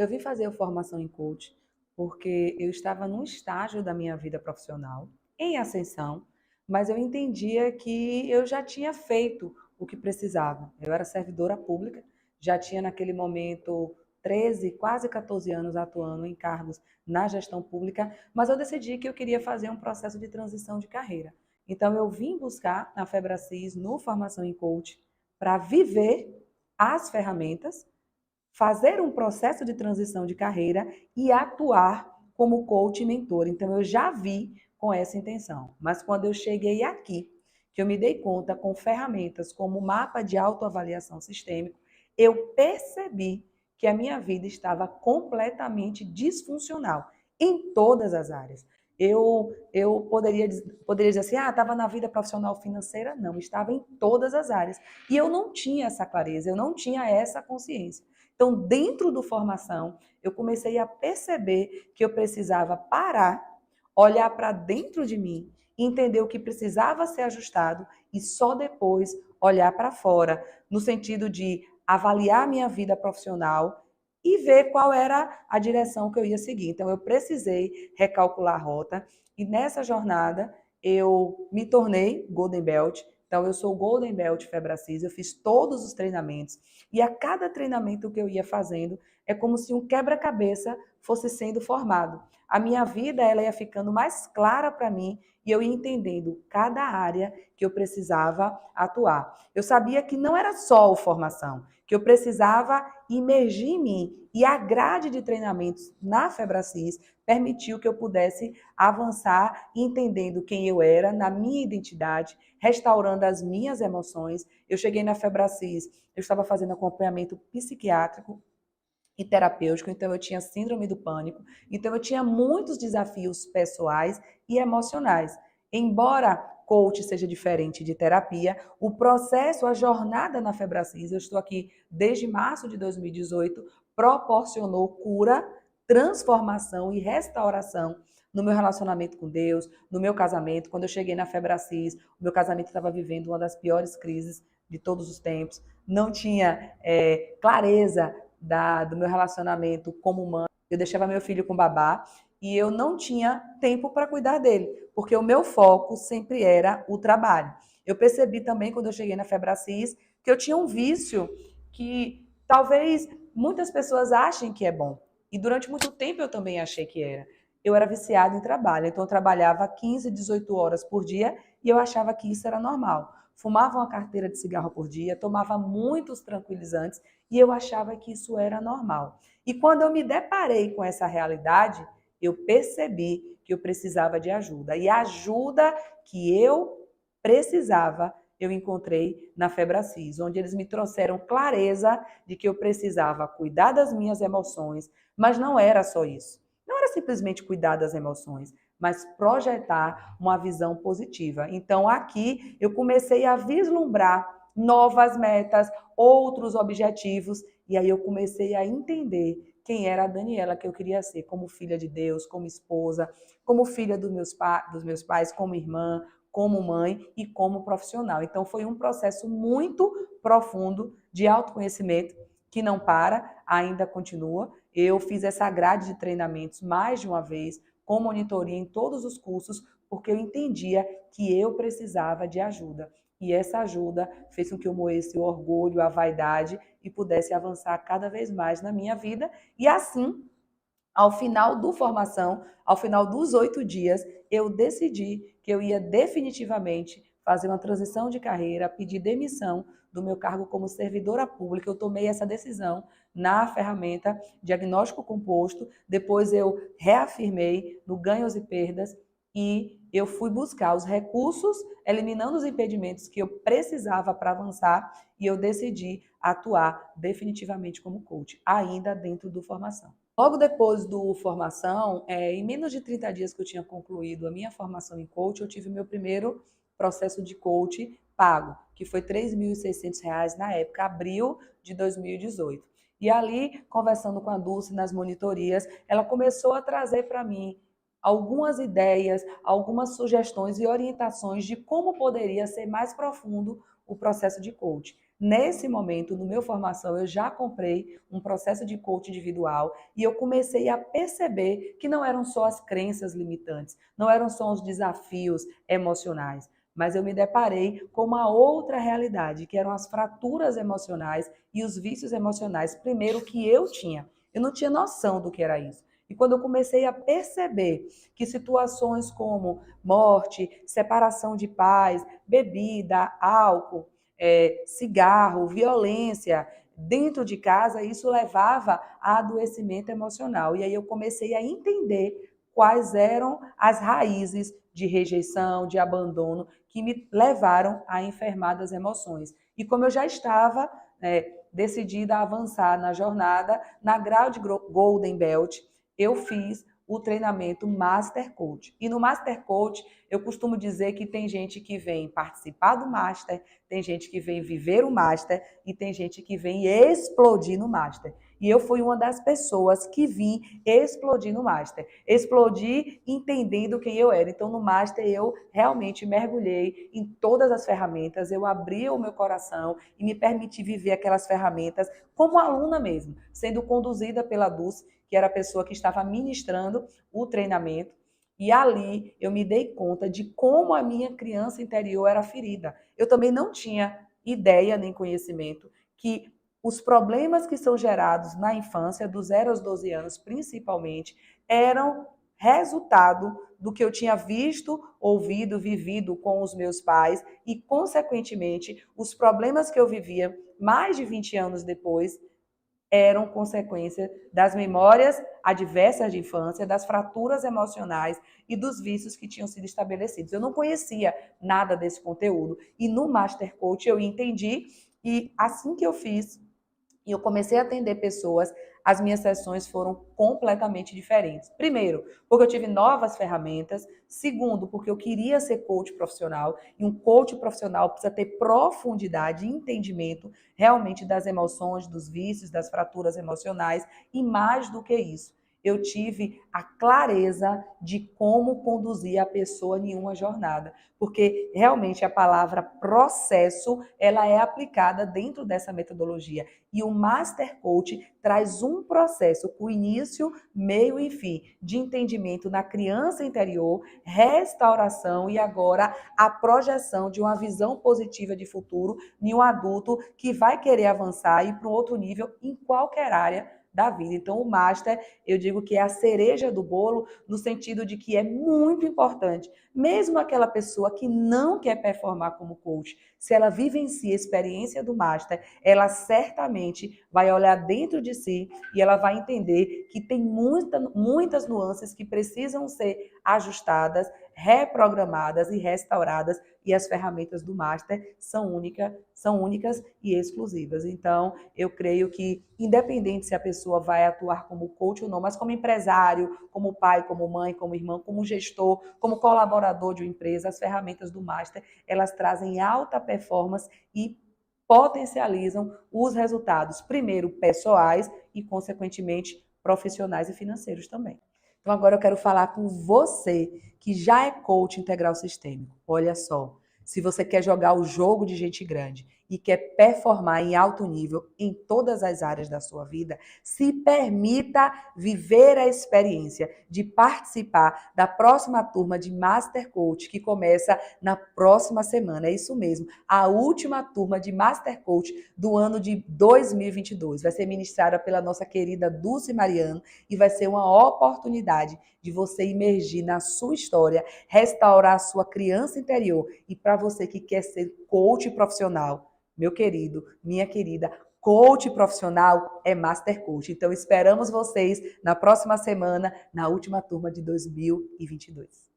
Eu vim fazer a formação em coach porque eu estava num estágio da minha vida profissional em ascensão, mas eu entendia que eu já tinha feito o que precisava. Eu era servidora pública, já tinha naquele momento 13, quase 14 anos atuando em cargos na gestão pública, mas eu decidi que eu queria fazer um processo de transição de carreira. Então eu vim buscar na Febracis, no Formação em Coach, para viver as ferramentas, fazer um processo de transição de carreira e atuar como coach e mentor. Então, eu já vi com essa intenção. Mas quando eu cheguei aqui, que eu me dei conta com ferramentas como o mapa de autoavaliação sistêmico, eu percebi que a minha vida estava completamente disfuncional em todas as áreas. Eu poderia dizer assim, estava na vida profissional financeira? Não, estava em todas as áreas. E eu não tinha essa clareza, eu não tinha essa consciência. Então, dentro do formação, eu comecei a perceber que eu precisava parar, olhar para dentro de mim, entender o que precisava ser ajustado e só depois olhar para fora, no sentido de avaliar minha vida profissional e ver qual era a direção que eu ia seguir. Então, eu precisei recalcular a rota e nessa jornada eu me tornei Golden Belt. Então, eu sou Golden Belt Febracis, eu fiz todos os treinamentos e a cada treinamento que eu ia fazendo é como se um quebra-cabeça fosse sendo formado. A minha vida ela ia ficando mais clara para mim e eu ia entendendo cada área que eu precisava atuar. Eu sabia que não era só a formação, que eu precisava imergir em mim. E a grade de treinamentos na Febracis permitiu que eu pudesse avançar entendendo quem eu era, na minha identidade, restaurando as minhas emoções. Eu cheguei na Febracis, eu estava fazendo acompanhamento psiquiátrico e terapêutico, então eu tinha síndrome do pânico, então eu tinha muitos desafios pessoais e emocionais. Embora coach seja diferente de terapia, o processo, a jornada na Febracis, eu estou aqui desde março de 2018, proporcionou cura, transformação e restauração no meu relacionamento com Deus, no meu casamento. Quando eu cheguei na Febracis, o meu casamento estava vivendo uma das piores crises de todos os tempos, não tinha clareza do meu relacionamento como mãe. Eu deixava meu filho com babá e eu não tinha tempo para cuidar dele, porque o meu foco sempre era o trabalho. Eu percebi também, quando eu cheguei na Febracis, que eu tinha um vício que talvez muitas pessoas achem que é bom. E durante muito tempo eu também achei que era. Eu era viciada em trabalho, então eu trabalhava 15, 18 horas por dia e eu achava que isso era normal. Fumava uma carteira de cigarro por dia, tomava muitos tranquilizantes e eu achava que isso era normal. E quando eu me deparei com essa realidade, eu percebi que eu precisava de ajuda. E a ajuda que eu precisava, eu encontrei na Febracis, onde eles me trouxeram clareza de que eu precisava cuidar das minhas emoções, mas não era só isso. Não era simplesmente cuidar das emoções, mas projetar uma visão positiva. Então, aqui eu comecei a vislumbrar novas metas, outros objetivos, e aí eu comecei a entender quem era a Daniela que eu queria ser, como filha de Deus, como esposa, como filha dos meus pais, como irmã, como mãe e como profissional. Então foi um processo muito profundo de autoconhecimento que não para, ainda continua. Eu fiz essa grade de treinamentos mais de uma vez, com monitoria em todos os cursos, porque eu entendia que eu precisava de ajuda. E essa ajuda fez com que eu moesse o orgulho, a vaidade e pudesse avançar cada vez mais na minha vida. E assim, ao final do formação, ao final dos 8 dias, eu decidi que eu ia definitivamente fazer uma transição de carreira, pedir demissão do meu cargo como servidora pública. Eu tomei essa decisão na ferramenta diagnóstico composto, depois eu reafirmei no ganhos e perdas e eu fui buscar os recursos, eliminando os impedimentos que eu precisava para avançar e eu decidi atuar definitivamente como coach, ainda dentro do formação. Logo depois do formação, em menos de 30 dias que eu tinha concluído a minha formação em coach, eu tive o meu primeiro processo de coach pago, que foi R$ 3.600 na época, abril de 2018. E ali, conversando com a Dulce nas monitorias, ela começou a trazer para mim algumas ideias, algumas sugestões e orientações de como poderia ser mais profundo o processo de coach. Nesse momento, no meu formação, eu já comprei um processo de coach individual e eu comecei a perceber que não eram só as crenças limitantes, não eram só os desafios emocionais, mas eu me deparei com uma outra realidade, que eram as fraturas emocionais e os vícios emocionais, primeiro que eu tinha. Eu não tinha noção do que era isso. E quando eu comecei a perceber que situações como morte, separação de pais, bebida, álcool, cigarro, violência dentro de casa, isso levava a adoecimento emocional. E aí eu comecei a entender quais eram as raízes de rejeição, de abandono, que me levaram a enfermar das emoções. E como eu já estava decidida a avançar na jornada, na grau de Golden Belt, eu fiz o treinamento Master Coach. E no Master Coach, eu costumo dizer que tem gente que vem participar do Master, tem gente que vem viver o Master e tem gente que vem explodir no Master. E eu fui uma das pessoas que vim explodir no Master. Explodir entendendo quem eu era. Então, no Master, eu realmente mergulhei em todas as ferramentas, eu abri o meu coração e me permiti viver aquelas ferramentas como aluna mesmo, sendo conduzida pela Dulce, que era a pessoa que estava ministrando o treinamento. E ali eu me dei conta de como a minha criança interior era ferida. Eu também não tinha ideia nem conhecimento que os problemas que são gerados na infância, dos 0 aos 12 anos principalmente, eram resultado do que eu tinha visto, ouvido, vivido com os meus pais e, consequentemente, os problemas que eu vivia mais de 20 anos depois eram consequência das memórias adversas de infância, das fraturas emocionais e dos vícios que tinham sido estabelecidos. Eu não conhecia nada desse conteúdo e no Master Coach eu entendi e assim que eu fiz e eu comecei a atender pessoas, as minhas sessões foram completamente diferentes. Primeiro, porque eu tive novas ferramentas. Segundo, porque eu queria ser coach profissional. E um coach profissional precisa ter profundidade e entendimento realmente das emoções, dos vícios, das fraturas emocionais. E mais do que isso, eu tive a clareza de como conduzir a pessoa em uma jornada. Porque realmente a palavra processo, ela é aplicada dentro dessa metodologia. E o Master Coach traz um processo com início, meio e fim de entendimento na criança interior, restauração e agora a projeção de uma visão positiva de futuro em um adulto que vai querer avançar e ir para um outro nível em qualquer área da vida. Então, o Master, eu digo que é a cereja do bolo, no sentido de que é muito importante, mesmo aquela pessoa que não quer performar como coach, se ela vivencia a experiência do Master, ela certamente vai olhar dentro de si e ela vai entender que tem muitas nuances que precisam ser ajustadas, reprogramadas e restauradas, e as ferramentas do Master são únicas e exclusivas. Então, eu creio que, independente se a pessoa vai atuar como coach ou não, mas como empresário, como pai, como mãe, como irmão, como gestor, como colaborador de uma empresa, as ferramentas do Master, elas trazem alta performance e potencializam os resultados, primeiro pessoais e, consequentemente, profissionais e financeiros também. Então, agora eu quero falar com você que já é coach integral sistêmico. Olha só, se você quer jogar o jogo de gente grande e quer performar em alto nível em todas as áreas da sua vida, se permita viver a experiência de participar da próxima turma de Master Coach, que começa na próxima semana. É isso mesmo, a última turma de Master Coach do ano de 2022. Vai ser ministrada pela nossa querida Dulce Mariano e vai ser uma oportunidade de você imergir na sua história, restaurar a sua criança interior. E para você que quer ser coach profissional, meu querido, minha querida, coach profissional é Master Coach. Então, esperamos vocês na próxima semana, na última turma de 2022.